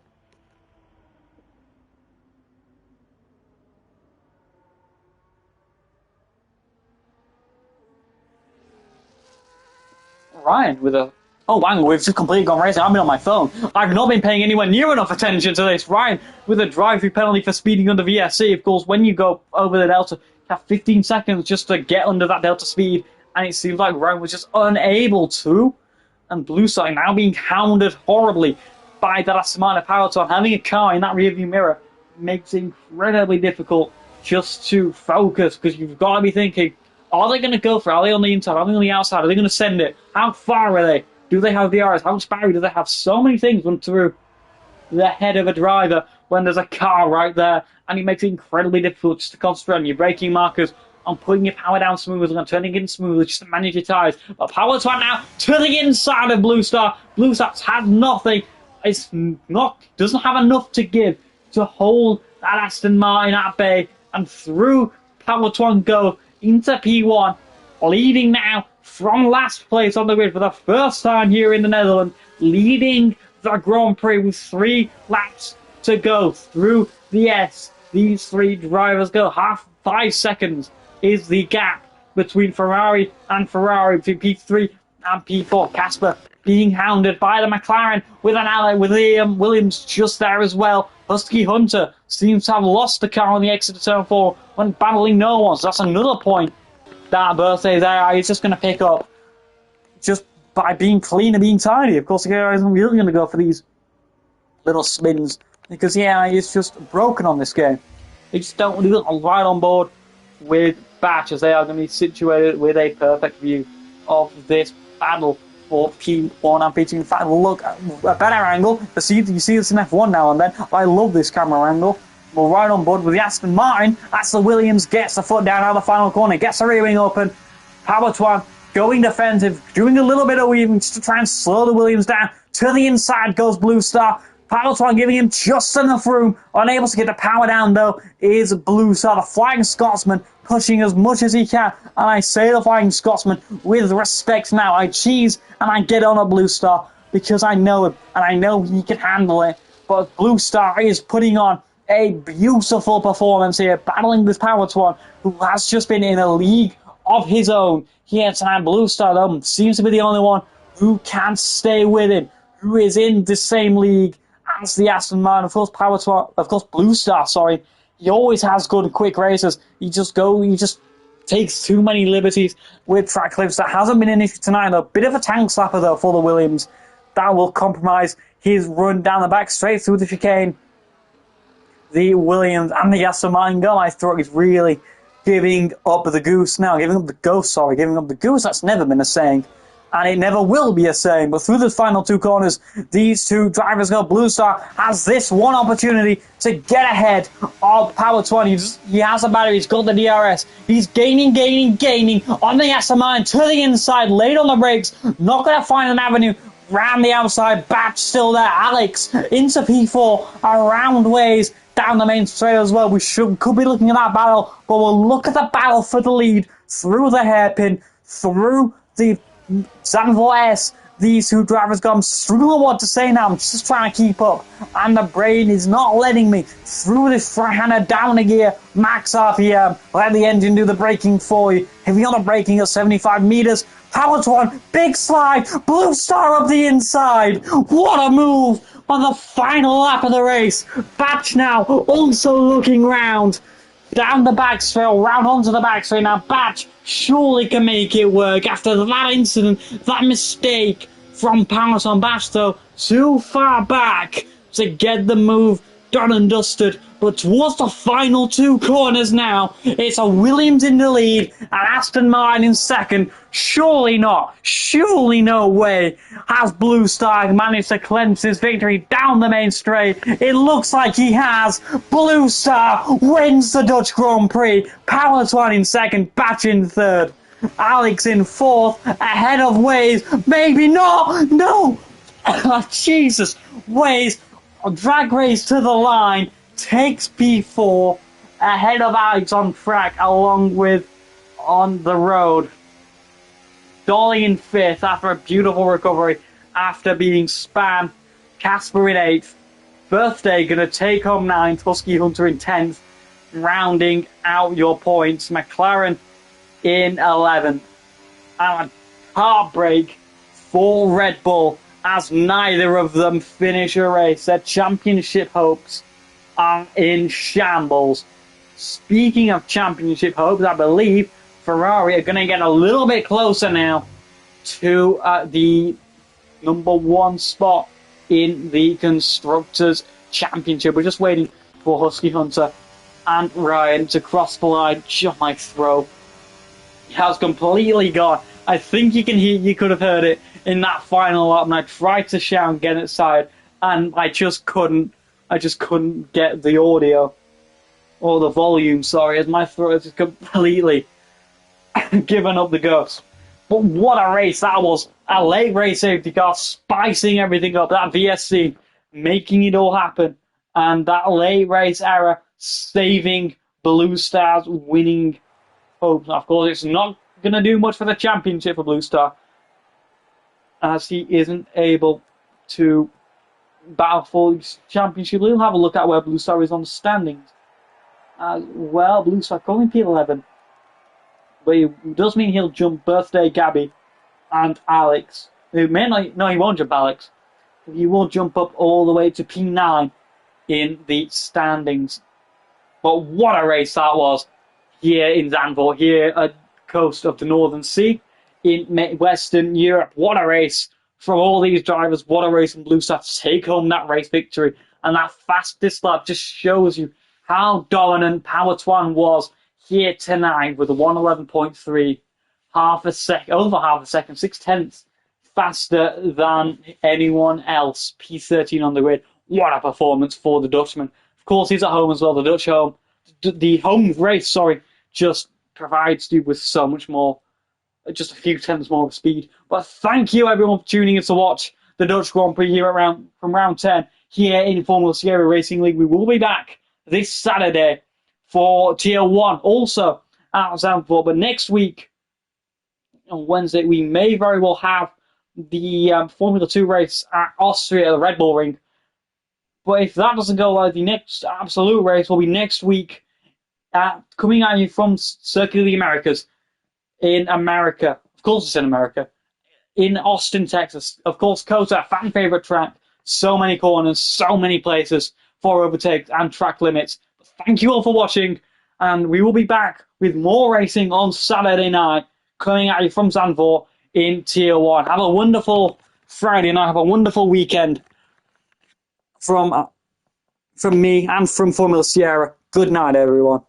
Ryan with a... Oh, hang on, we've just completely gone racing. I've been on my phone. I've not been paying anywhere near enough attention to this. Ryan with a drive-through penalty for speeding under VSC. Of course, when you go over the delta, you have 15 seconds just to get under that delta speed, and it seems like Ryan was just unable to. And Blue Star now being hounded horribly by that last amount of power to having a car in that rearview mirror makes it incredibly difficult just to focus, because you've got to be thinking, are they going to go for it? Are they on the inside? Are they on the outside? Are they going to send it? How far are they? Do they have VRS? How much battery do they have? So many things run through the head of a driver when there's a car right there, and it makes it incredibly difficult just to concentrate on your braking markers, on putting your power down smoothly, on turning it in smoothly, just to manage your tyres. But power to now to the inside of Blue Star. Blue Star's had nothing. It's not, doesn't have enough to give to hold that Aston Martin at bay, and through power to go into P1, leading now from last place on the grid for the first time here in the Netherlands, leading the Grand Prix with 3 laps to go through the S. These 3 drivers go 5 seconds is the gap between Ferrari, between P3 and P4. Casper being hounded by the McLaren with an ally with Liam Williams just there as well. Husky Hunter seems to have lost the car on the exit of turn 4 when battling no one. So that's another point that Birthday there is just going to pick up just by being clean and being tidy. Of course, the guy isn't really going to go for these little spins because, yeah, it's just broken on this game. They just don't look right on board with Batch, as they are going to be situated with a perfect view of this battle for P1 and P2. In fact, look, a better angle. You see this in F1 now and then. I love this camera angle. We're right on board with the Aston Martin. That's the Williams, gets the foot down out of the final corner, gets the rear wing open. Power to going defensive, doing a little bit of weaving just to try and slow the Williams down. To the inside goes Blue Star. Power to giving him just enough room. Unable to get the power down, though, is Blue Star, the Flying Scotsman, pushing as much as he can. And I say the Flying Scotsman with respect now. I cheese and I get on a Blue Star because I know him and I know he can handle it. But Blue Star is putting on a beautiful performance here, battling with Power to who has just been in a league of his own here tonight. Blue Star, though, seems to be the only one who can stay with him, who is in the same league as the Aston Martin. Of course, Blue Star, sorry. He always has good quick races. He just takes too many liberties with track clips. That hasn't been an issue tonight, though. Bit of a tank slapper, though, for the Williams. That will compromise his run down the back, straight through the chicane. The Williams and the Aston Martin go. I thought he's really giving up the goose now. Giving up the goose. That's never been a saying. And it never will be a saying. But through the final 2 corners, these 2 drivers go. Blue Star has this one opportunity to get ahead of Power 20. He has a battery. He's got the DRS. He's gaining on the Aston Martin to the inside. Late on the brakes. Not going to find an avenue. Round the outside. Batch still there. Alex into P4. Around ways. Down the main straight as well. We could be looking at that battle. But we'll look at the battle for the lead. Through the hairpin. Through the Zandvoort S. These 2 drivers go. I'm struggling what to say now. I'm just trying to keep up. And the brain is not letting me. Through this right-hander down a gear. Max RPM. Let the engine do the braking for you. Heavy on the braking at 75 meters. Power to big slide. Blue Star up the inside. What a move on the final lap of the race. Batch now also looking round. Down the back straight, round onto the back straight. Now Batch surely can make it work after that incident, that mistake from Powerson. Batch, though, too far back to get the move done and dusted. But towards the final 2 corners now, it's a Williams in the lead and Aston Martin in second. Surely not, surely no way has Blue Star managed to cleanse his victory down the main straight. It looks like he has. Blue Star wins the Dutch Grand Prix. Power Twan in second, Batch in third. Alex in fourth, ahead of Waze. Maybe not, no. Jesus, Waze, drag race to the line. Takes P4 ahead of Alex on track, along with on the road. Dolly in 5th after a beautiful recovery after being spun. Casper in 8th. Birthday gonna take home 9th. Husky Hunter in 10th. Rounding out your points. McLaren in 11th. And a heartbreak for Red Bull as neither of them finish a race. Their championship hopes are in shambles. Speaking of championship hopes, I believe Ferrari are going to get a little bit closer now to the number 1 spot in the Constructors' Championship. We're just waiting for Husky Hunter and Ryan to cross the line. Just my throw. It has completely gone. I think you could have heard it in that final lap, and I tried to shout and get it side, and I just couldn't get the audio or the volume, sorry, as my throat is completely given up the ghost. But what a race that was. A late race safety car spicing everything up. That VSC making it all happen. And that late race error saving Blue Star's winning hopes. Of course, it's not going to do much for the championship for Blue Star, as he isn't able to battle for the championship. We'll have a look at where Blue Star is on the standings. Well, Blue Star calling P11. But it does mean he'll jump Birthday Gabby and Alex. He may not, no, he won't jump Alex. He will jump up all the way to P9 in the standings. But what a race that was here in Zandvoort, here at the coast of the Northern Sea in Western Europe. What a race from all these drivers. What a race from Blue Star to take home that race victory. And that fastest lap just shows you how dominant Power Twan was here tonight with a 111.3, over half a second, 6/10 faster than anyone else. P13 on the grid. What a performance for the Dutchman. Of course, he's at home as well. The Dutch home, the home race, just provides you with so much more, just a few tenths more of speed. But thank you everyone for tuning in to watch the Dutch Grand Prix here from round 10 here in Formula Sierra Racing League. We will be back this Saturday for Tier 1, also at Zandvoort. But next week, on Wednesday, we may very well have the Formula 2 race at Austria, the Red Bull Ring. But if that doesn't go well, the next absolute race will be next week, coming at you from Circuit of the Americas in America. Of course it's in America. In Austin, Texas. Of course, COTA, fan favorite track. So many corners, so many places for overtakes and track limits. But thank you all for watching, and we will be back with more racing on Saturday night, coming at you from Zandvoort in Tier 1. Have a wonderful Friday night. Have a wonderful weekend from me and from Formula Sierra. Good night, everyone.